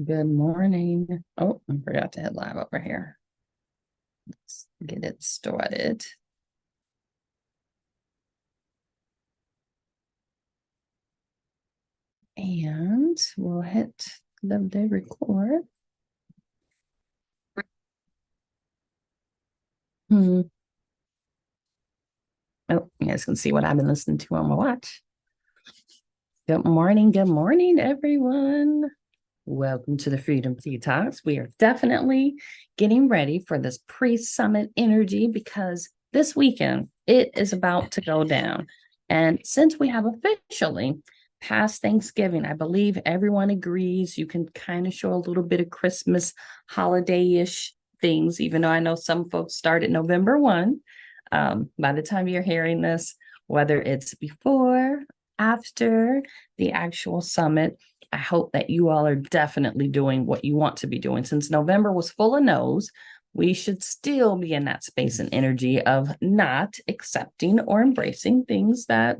Good morning. Oh, I forgot to hit live over here. Let's get it started. And we'll hit the record. Oh, you guys can see what I've been listening to on my watch. Good morning, everyone. Welcome to the Freedom Tea Talks. We are definitely getting ready for this pre-summit energy because this weekend it is about to go down. And since we have officially passed Thanksgiving, I believe everyone agrees you can kind of show a little bit of Christmas holiday-ish things, even though I know some folks start at November 1. By the time you're hearing this, whether it's before, after the actual summit, I hope that you all are definitely doing what you want to be doing. Since November was full of no's, we should still be in that space and energy of not accepting or embracing things that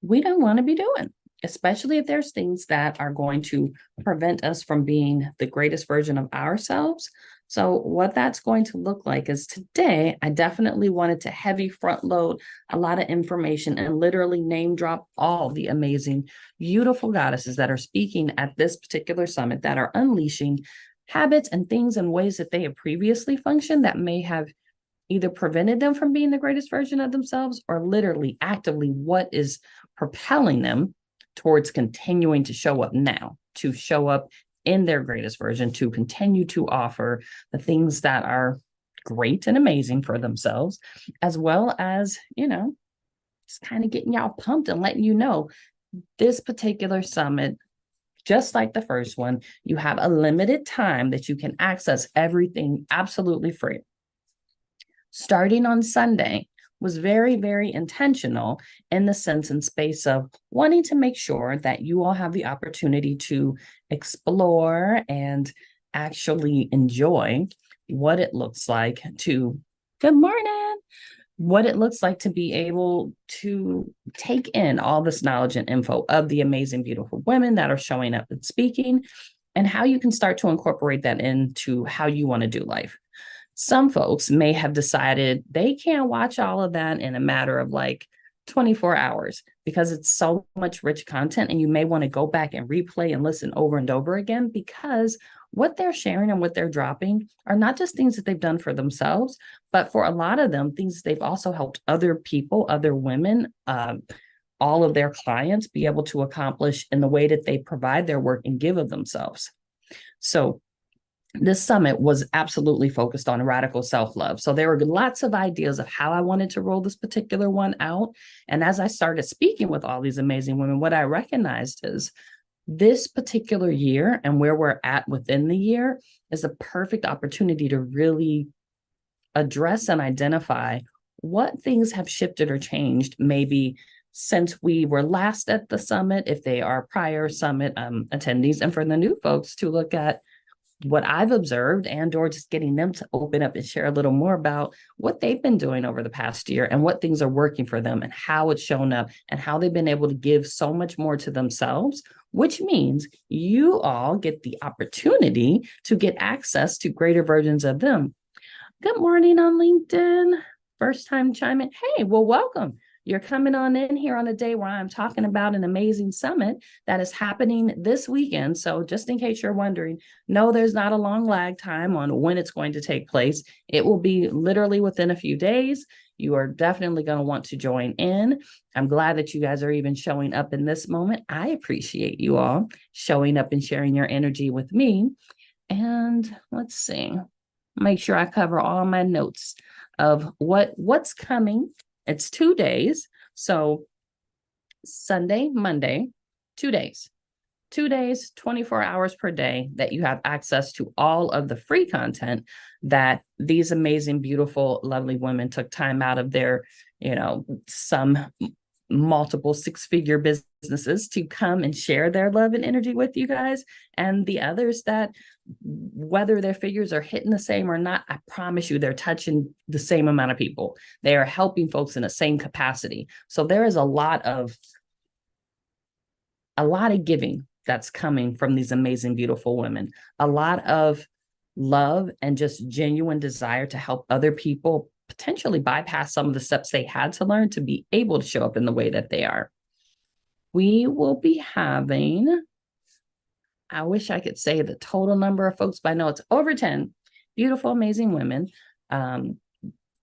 we don't want to be doing, especially if there's things that are going to prevent us from being the greatest version of ourselves. So what that's going to look like is today, I definitely wanted to heavy front load a lot of information and literally name drop all the amazing, beautiful goddesses that are speaking at this particular summit that are unleashing habits and things and ways that they have previously functioned that may have either prevented them from being the greatest version of themselves or literally actively what is propelling them towards continuing to show up now, to show up in their greatest version, to continue to offer the things that are great and amazing for themselves, as well as, just kind of getting y'all pumped and letting you know this particular summit, just like the first one, you have a limited time that you can access everything absolutely free. Starting on Sunday was very, very intentional in the sense and space of wanting to make sure that you all have the opportunity to explore and actually enjoy what it looks like to, good morning, what it looks like to be able to take in all this knowledge and info of the amazing, beautiful women that are showing up and speaking, and how you can start to incorporate that into how you want to do life. Some folks may have decided they can't watch all of that in a matter of like 24 hours because it's so much rich content, and you may want to go back and replay and listen over and over again because what they're sharing and what they're dropping are not just things that they've done for themselves, but for a lot of them, things they've also helped other people, other women, all of their clients be able to accomplish in the way that they provide their work and give of themselves. So this summit was absolutely focused on radical self-love. So there were lots of ideas of how I wanted to roll this particular one out. And as I started speaking with all these amazing women, what I recognized is this particular year and where we're at within the year is a perfect opportunity to really address and identify what things have shifted or changed, maybe since we were last at the summit, if they are prior summit attendees, and for the new folks to look at what I've observed and or just getting them to open up and share a little more about what they've been doing over the past year and what things are working for them and how it's shown up and how they've been able to give so much more to themselves, which means you all get the opportunity to get access to greater versions of them. Good morning on LinkedIn. First time chiming. Hey, well, welcome. You're coming on in here on a day where I'm talking about an amazing summit that is happening this weekend. So just in case you're wondering, no, there's not a long lag time on when it's going to take place. It will be literally within a few days. You are definitely going to want to join in. I'm glad that you guys are even showing up in this moment. I appreciate you all showing up and sharing your energy with me. And let's see, make sure I cover all my notes of what's coming. It's 2 days. So Sunday, Monday, 2 days. 2 days, 24 hours per day that you have access to all of the free content that these amazing, beautiful, lovely women took time out of their, some multiple six-figure businesses to come and share their love and energy with you guys. And the others that, whether their figures are hitting the same or not, I promise you they're touching the same amount of people. They are helping folks in the same capacity. So there is a lot of giving that's coming from these amazing, beautiful women. A lot of love and just genuine desire to help other people potentially bypass some of the steps they had to learn to be able to show up in the way that they are. We will be having, I wish I could say the total number of folks, but I know it's over 10 beautiful, amazing women.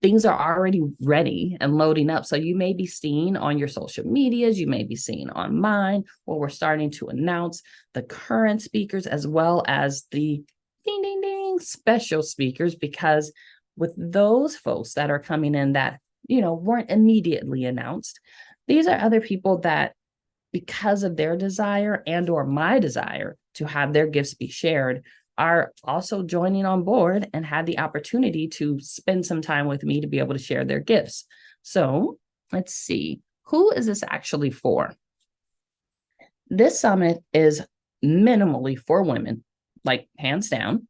Things are already ready and loading up. So you may be seeing on your social medias, you may be seeing on mine, where we're starting to announce the current speakers as well as the ding, ding, ding special speakers, because with those folks that are coming in that, weren't immediately announced, these are other people that, because of their desire and or my desire to have their gifts be shared, are also joining on board and had the opportunity to spend some time with me to be able to share their gifts. So let's see, who is this actually for? This summit is minimally for women, like hands down.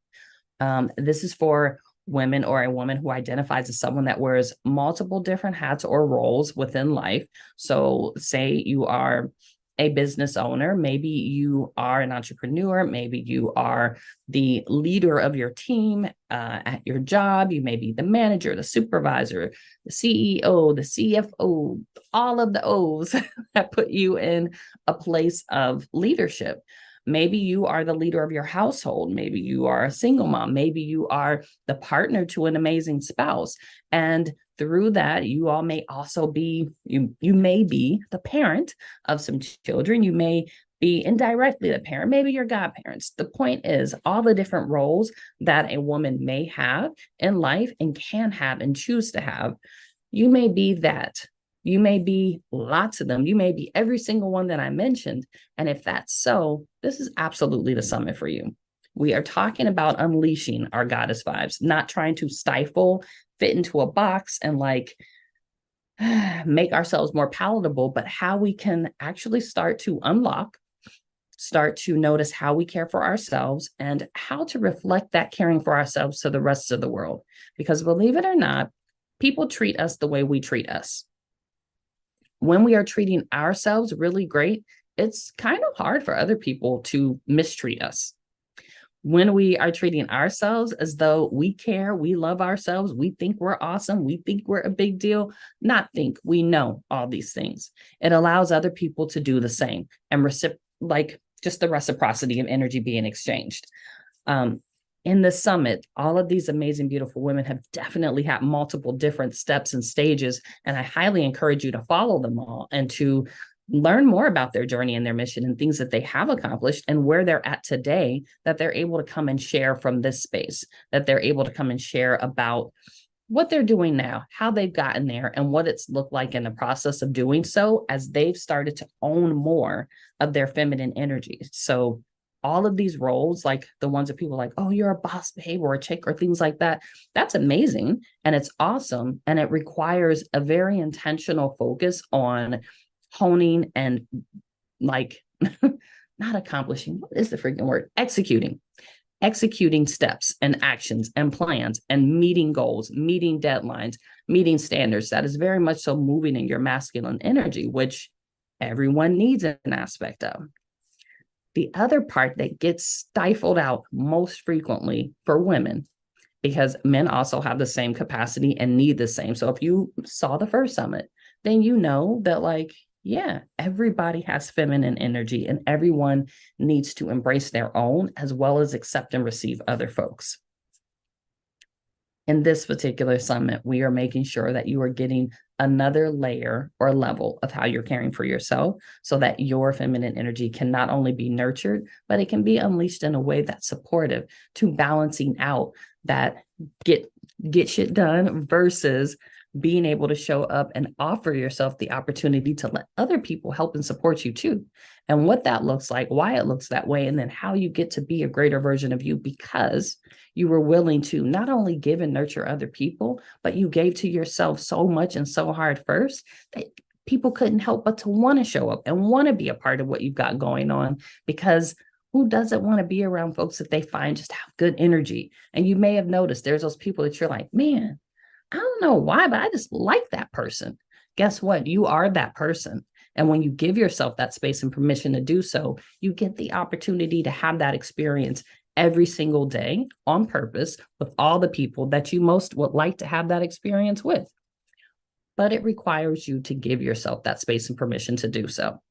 This is for women or a woman who identifies as someone that wears multiple different hats or roles within life. So say you are a business owner, maybe you are an entrepreneur, maybe you are the leader of your team at your job, you may be the manager, the supervisor, the CEO, the CFO, all of the O's that put you in a place of leadership. Maybe you are the leader of your household. Maybe you are a single mom. Maybe you are the partner to an amazing spouse. And through that, you all may also be, you may be the parent of some children. You may be indirectly the parent, maybe your godparents. The point is all the different roles that a woman may have in life and can have and choose to have. You may be that. You may be lots of them. You may be every single one that I mentioned. And if that's so, this is absolutely the summit for you. We are talking about unleashing our goddess vibes, not trying to stifle, fit into a box and make ourselves more palatable, but how we can actually start to unlock, start to notice how we care for ourselves and how to reflect that caring for ourselves to the rest of the world. Because believe it or not, people treat us the way we treat us. When we are treating ourselves really great, it's kind of hard for other people to mistreat us. When we are treating ourselves as though we care, we love ourselves, we think we're awesome, we think we're a big deal, not think, we know all these things. It allows other people to do the same and just the reciprocity of energy being exchanged. In the summit, all of these amazing, beautiful women have definitely had multiple different steps and stages, and I highly encourage you to follow them all and to learn more about their journey and their mission and things that they have accomplished and where they're at today, that they're able to come and share from this space, that they're able to come and share about what they're doing now, how they've gotten there, and what it's looked like in the process of doing so as they've started to own more of their feminine energy. So all of these roles, like the ones that people are like, oh, you're a boss babe or a chick or things like that, that's amazing and it's awesome. And it requires a very intentional focus on honing and not accomplishing, what is the freaking word? Executing steps and actions and plans and meeting goals, meeting deadlines, meeting standards. That is very much so moving in your masculine energy, which everyone needs an aspect of. The other part that gets stifled out most frequently for women, because men also have the same capacity and need the same. So if you saw the first summit, then you know that everybody has feminine energy and everyone needs to embrace their own as well as accept and receive other folks. In this particular summit, we are making sure that you are getting another layer or level of how you're caring for yourself so that your feminine energy can not only be nurtured, but it can be unleashed in a way that's supportive to balancing out that get shit done versus being able to show up and offer yourself the opportunity to let other people help and support you too. And what that looks like, why it looks that way, and then how you get to be a greater version of you because you were willing to not only give and nurture other people, but you gave to yourself so much and so hard first that people couldn't help but to want to show up and want to be a part of what you've got going on, because who doesn't want to be around folks that they find just have good energy? And you may have noticed there's those people that you're like, man, I don't know why, but I just like that person. Guess what? You are that person. And when you give yourself that space and permission to do so, you get the opportunity to have that experience every single day on purpose with all the people that you most would like to have that experience with. But it requires you to give yourself that space and permission to do so.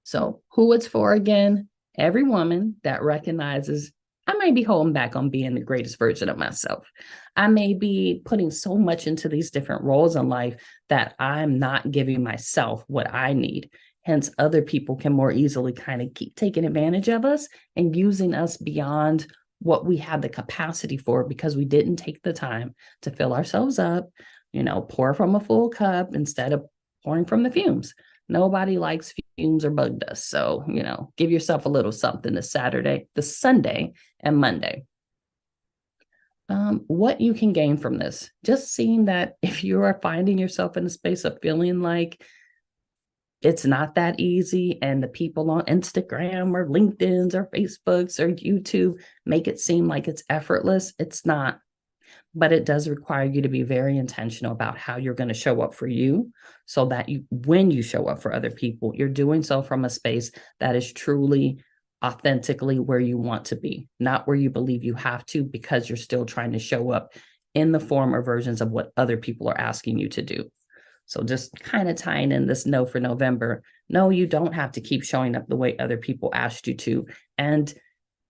So, who it's for again? Every woman that recognizes I may be holding back on being the greatest version of myself. I may be putting so much into these different roles in life that I'm not giving myself what I need. Hence, other people can more easily kind of keep taking advantage of us and using us beyond what we have the capacity for because we didn't take the time to fill ourselves up, pour from a full cup instead of pouring from the fumes. Nobody likes fumes or bug dust. So, give yourself a little something this Sunday and Monday. What you can gain from this, just seeing that if you are finding yourself in a space of feeling like it's not that easy and the people on Instagram or LinkedIn's or Facebook's or YouTube make it seem like it's effortless, it's not. But it does require you to be very intentional about how you're going to show up for you so that when you show up for other people, you're doing so from a space that is truly authentically where you want to be, not where you believe you have to because you're still trying to show up in the form or versions of what other people are asking you to do. So just kind of tying in this no for November. No, you don't have to keep showing up the way other people asked you to. And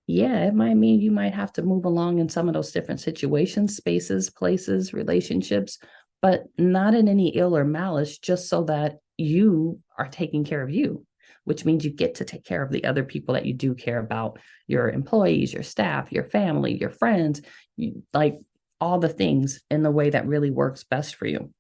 yeah, it might mean you might have to move along in some of those different situations, spaces, places, relationships, but not in any ill or malice, just so that you are taking care of you, which means you get to take care of the other people that you do care about, your employees, your staff, your family, your friends, like all the things in the way that really works best for you.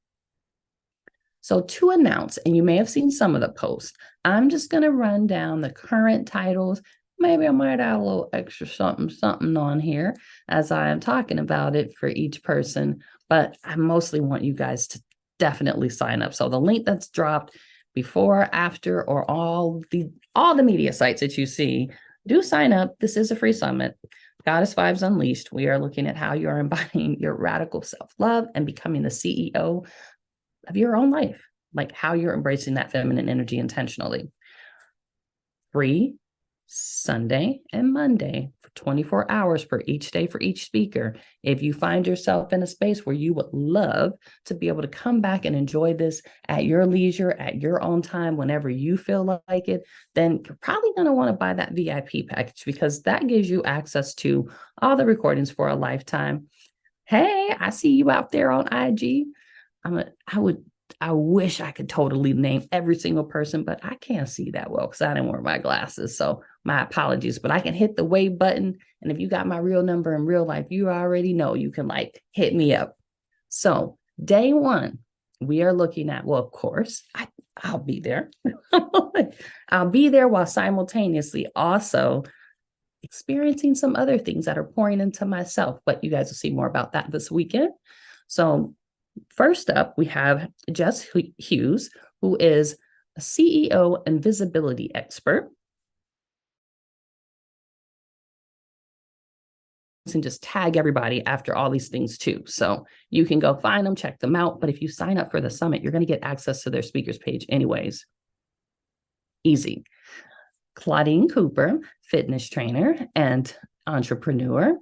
So to announce, and you may have seen some of the posts, I'm just going to run down the current titles. Maybe I might add a little extra something on here as I am talking about it for each person, but I mostly want you guys to definitely sign up. So the link that's dropped before, after, or all the media sites that you see, do sign up. This is a free summit. Goddess Vibes Unleashed. We are looking at how you are embodying your radical self-love and becoming the CEO of your own life, like how you're embracing that feminine energy intentionally. Free Sunday and Monday for 24 hours per each day for each speaker. If you find yourself in a space where you would love to be able to come back and enjoy this at your leisure, at your own time, whenever you feel like it, then you're probably going to want to buy that VIP package because that gives you access to all the recordings for a lifetime. Hey, I see you out there on IG. I wish I could totally name every single person, but I can't see that well because I didn't wear my glasses. So my apologies, but I can hit the wave button. And if you got my real number in real life, you already know you can hit me up. So day one, we are looking at, well, of course, I'll be there. I'll be there while simultaneously also experiencing some other things that are pouring into myself, but you guys will see more about that this weekend. So first up, we have Jess Hughes, who is a CEO and visibility expert. And just tag everybody after all these things too. So you can go find them, check them out. But if you sign up for the summit, you're going to get access to their speakers page anyways. Easy. Claudine Cooper, fitness trainer and entrepreneur.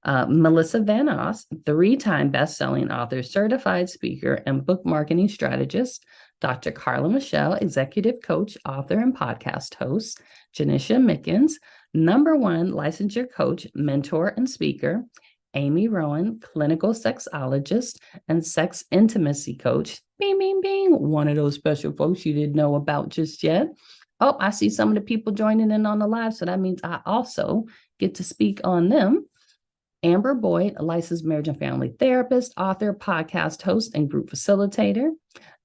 Melissa Van Oss, 3-time best-selling author, certified speaker, and book marketing strategist. Dr. Carla Michelle, executive coach, author, and podcast host. Janisha Mickens, #1 licensure coach, mentor, and speaker. Amy Rowan, clinical sexologist and sex intimacy coach. Bing, bing, bing. One of those special folks you didn't know about just yet. Oh, I see some of the people joining in on the live, so that means I also get to speak on them. Amber Boyd, a licensed marriage and family therapist, author, podcast host, and group facilitator.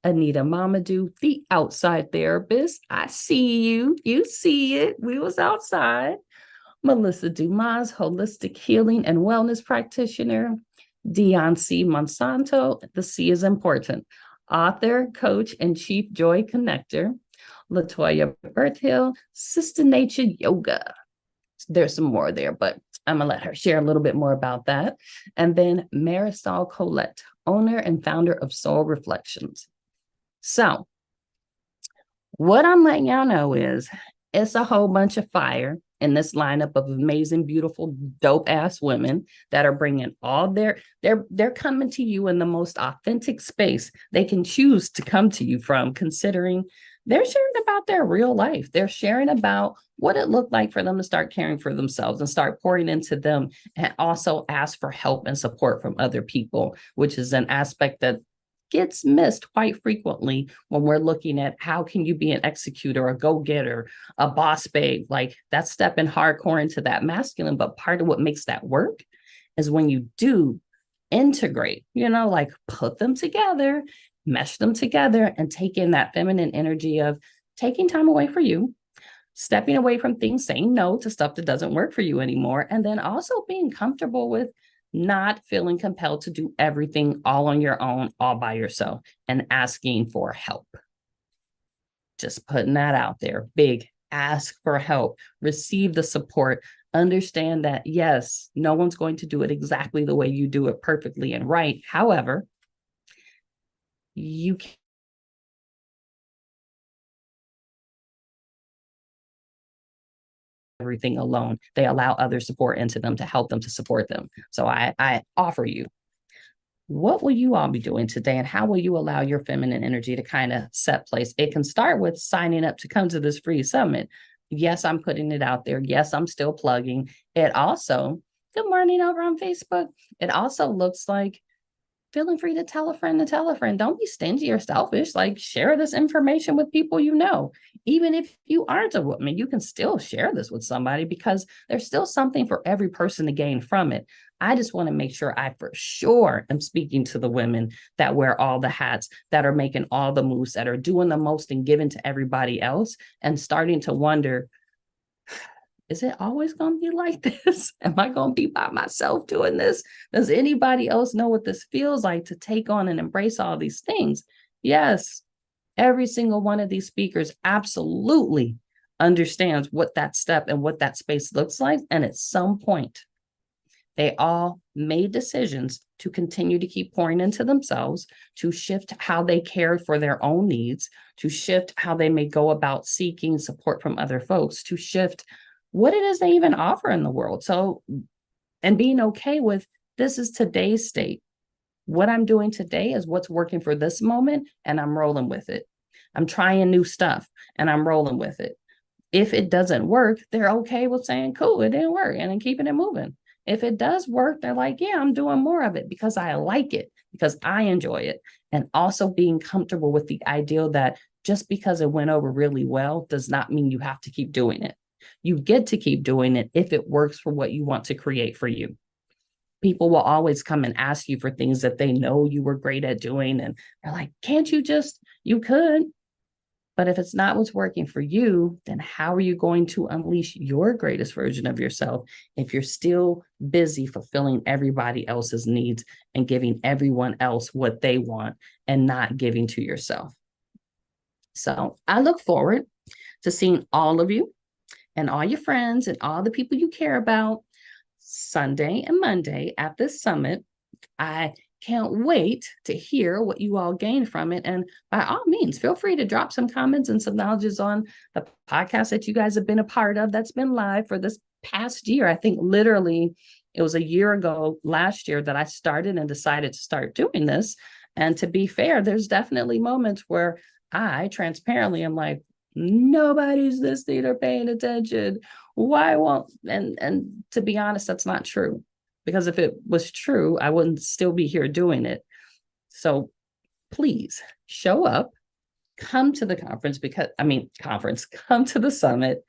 Anita Mamadou, the outside therapist. I see you. You see it. We was outside. Melissa Dumas, holistic healing and wellness practitioner. Dion C. Monsanto, the C is important. Author, coach, and chief joy connector. Latoya Berthill, Sister Nature Yoga. There's some more there, but I'm going to let her share a little bit more about that. And then Marisol Colette, owner and founder of Soul Reflections. So What I'm letting y'all know is it's a whole bunch of fire in this lineup of amazing, beautiful, dope ass women that are bringing all they're coming to you in the most authentic space they can choose to come to you from, considering they're sharing about their real life. They're sharing about what it looked like for them to start caring for themselves and start pouring into them, and also ask for help and support from other people, which is an aspect that gets missed quite frequently when we're looking at how can you be an executor, a go-getter, a boss babe. Like, that's stepping hardcore into that masculine. But part of what makes that work is when you do integrate, like put them together, mesh them together, and take in that feminine energy of taking time away for you, stepping away from things, saying no to stuff that doesn't work for you anymore, and then also being comfortable with not feeling compelled to do everything all on your own, all by yourself, and asking for help. Just putting that out there. Big ask for help, receive the support, understand that, yes, no one's going to do it exactly the way you do it perfectly and right. However, you can everything alone. They allow other support into them to help them to support them. So I offer you, what will you all be doing today, and how will you allow your feminine energy to kind of set place? It can start with signing up to come to this free summit. Yes, I'm putting it out there. Yes, I'm still plugging it. Also, good morning over on Facebook. It also looks like feeling free to tell a friend to tell a friend. Don't be stingy or selfish. Like, share this information with people you know. Even if you aren't a woman, you can still share this with somebody, because there's still something for every person to gain from it. I just want to make sure I for sure am speaking to the women that wear all the hats, that are making all the moves, that are doing the most and giving to everybody else, and starting to wonder, is it always going to be like this? Am I going to be by myself doing this? Does anybody else know what this feels like to take on and embrace all these things? Yes, every single one of these speakers absolutely understands what that step and what that space looks like. And at some point, they all made decisions to continue to keep pouring into themselves, to shift how they care for their own needs, to shift how they may go about seeking support from other folks, to shift what it is they even offer in the world. So, and being okay with, this is today's state. What I'm doing today is what's working for this moment, and I'm rolling with it. I'm trying new stuff and I'm rolling with it. If it doesn't work, they're okay with saying, cool, it didn't work, and then keeping it moving. If it does work, they're like, yeah, I'm doing more of it because I like it, because I enjoy it. And also being comfortable with the idea that just because it went over really well does not mean you have to keep doing it. You get to keep doing it if it works for what you want to create for you. People will always come and ask you for things that they know you were great at doing. And they're like, can't you just, you could. But if it's not what's working for you, then how are you going to unleash your greatest version of yourself if you're still busy fulfilling everybody else's needs and giving everyone else what they want and not giving to yourself? So I look forward to seeing all of you and all your friends and all the people you care about Sunday and Monday at this summit. I can't wait to hear what you all gain from it. And by all means, feel free to drop some comments and some knowledges on the podcast that you guys have been a part of that's been live for this past year. I think literally it was a year ago last year that I started and decided to start doing this. And to be fair, there's definitely moments where I transparently am like, nobody's listening or paying attention. Why won't, and to be honest, that's not true. Because if it was true, I wouldn't still be here doing it. So please show up, come to the conference, come to the summit,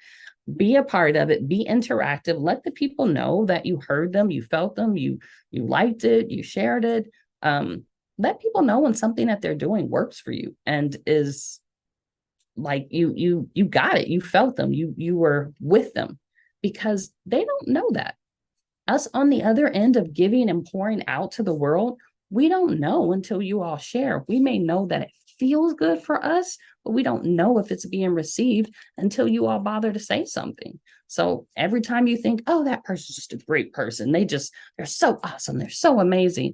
be a part of it, be interactive, let the people know that you heard them, you felt them, you liked it, you shared it. Let people know when something that they're doing works for you and is like, you got it, you felt them, you were with them, because they don't know that. Us on the other end of giving and pouring out to the world, we don't know until you all share. We may know that it feels good for us, but we don't know if it's being received until you all bother to say something. So every time you think, oh, that person's just a great person, they're so awesome, they're so amazing,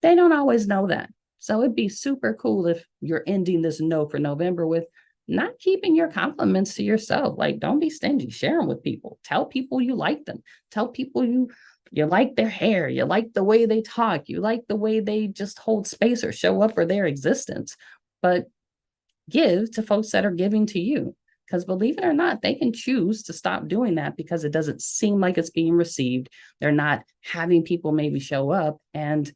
they don't always know that. So it'd be super cool if you're ending this note for November with, not keeping your compliments to yourself. Like, don't be stingy. Share them with people. Tell people you like them. Tell people you like their hair. You like the way they talk. You like the way they just hold space or show up for their existence. But give to folks that are giving to you. Because believe it or not, they can choose to stop doing that because it doesn't seem like it's being received. They're not having people maybe show up. And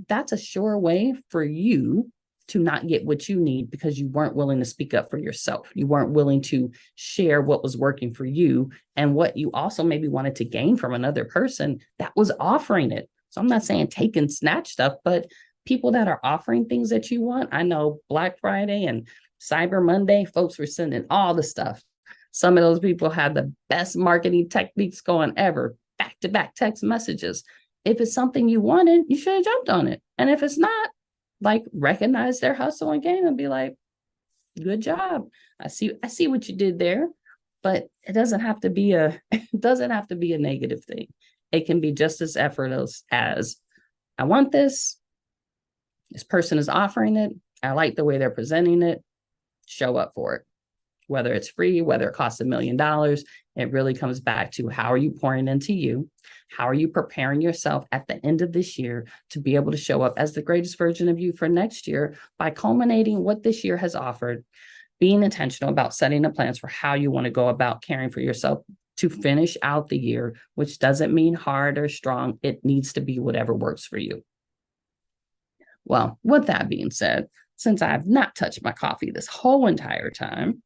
that's a sure way for you to not get what you need because you weren't willing to speak up for yourself. You weren't willing to share what was working for you and what you also maybe wanted to gain from another person that was offering it. So I'm not saying take and snatch stuff, but people that are offering things that you want. I know Black Friday and Cyber Monday, folks were sending all the stuff. Some of those people had the best marketing techniques going ever, back to back text messages. If it's something you wanted, you should have jumped on it. And if it's not, like, recognize their hustle and game and be like, good job. I see what you did there. But it doesn't have to be a negative thing. It can be just as effortless as I want this. This person is offering it. I like the way they're presenting it. Show up for it. Whether it's free, whether it costs $1 million, it really comes back to how are you pouring into you? How are you preparing yourself at the end of this year to be able to show up as the greatest version of you for next year by culminating what this year has offered, being intentional about setting the plans for how you want to go about caring for yourself to finish out the year, which doesn't mean hard or strong. It needs to be whatever works for you. Well, with that being said, since I have not touched my coffee this whole entire time,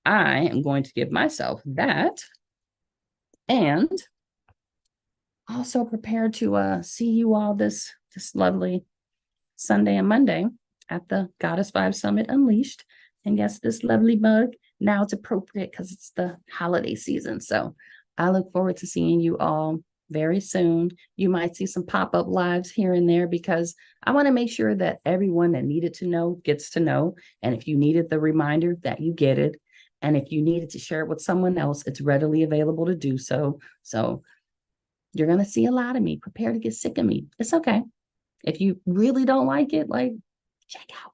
I am going to give myself that and also prepare to see you all this lovely Sunday and Monday at the Goddess Vibe Summit Unleashed. And yes, this lovely mug, now it's appropriate because it's the holiday season. So I look forward to seeing you all very soon. You might see some pop-up lives here and there because I want to make sure that everyone that needed to know gets to know. And if you needed the reminder, that you get it. And if you needed to share it with someone else, it's readily available to do so. So you're going to see a lot of me. Prepare to get sick of me. It's okay. If you really don't like it, like, check out.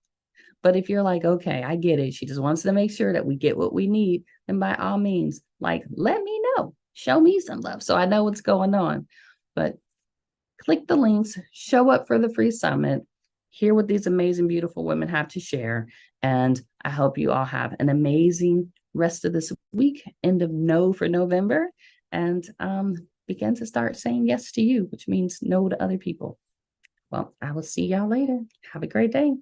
But if you're like, okay, I get it. She just wants to make sure that we get what we need. Then by all means, like, let me know. Show me some love so I know what's going on. But click the links, show up for the free summit, hear what these amazing, beautiful women have to share. And I hope you all have an amazing rest of this week, end of no for November, and begin to start saying yes to you, which means no to other people. Well, I will see y'all later. Have a great day.